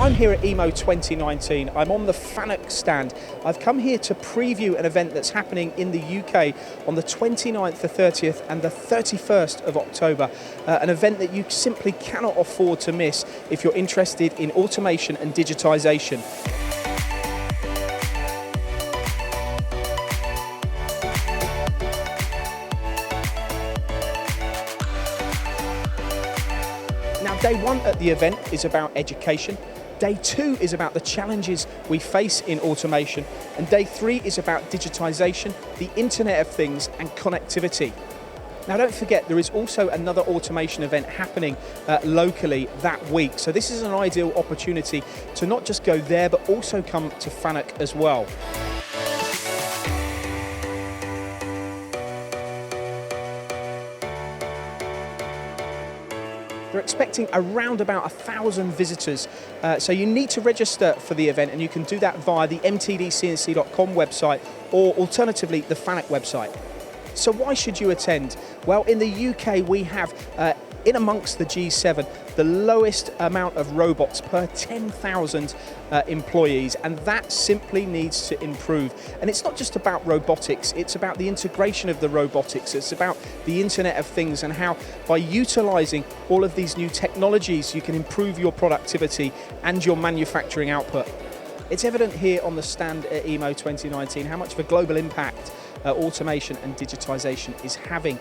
I'm here at EMO 2019. I'm on the FANUC stand. I've come here to preview an event that's happening in the UK on the 29th, the 30th and the 31st of October. An event that you simply cannot afford to miss if you're interested in automation and digitisation. Now, day one at the event is about education. Day two is about the challenges we face in automation. And day three is about digitisation, the Internet of Things and connectivity. Now, don't forget, there is also another automation event happening locally that week. So this is an ideal opportunity to not just go there, but also come to FANUC as well. They're expecting around about 1,000 visitors, so you need to register for the event, and you can do that via the mtdcnc.com website or alternatively the FANUC website. So why should you attend? Well, in the UK we have, in amongst the G7, the lowest amount of robots per 10,000 employees, and that simply needs to improve. And it's not just about robotics, it's about the integration of the robotics, it's about the Internet of Things and how by utilising all of these new technologies you can improve your productivity and your manufacturing output. It's evident here on the stand at EMO 2019 how much of a global impact automation and digitisation is having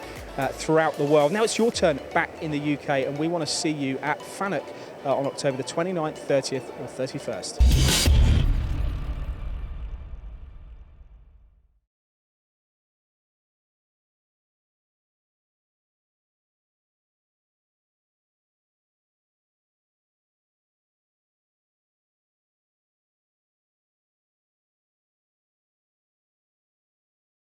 throughout the world. Now it's your turn back in the UK, and we want to see you at FANUC on October the 29th, 30th or 31st.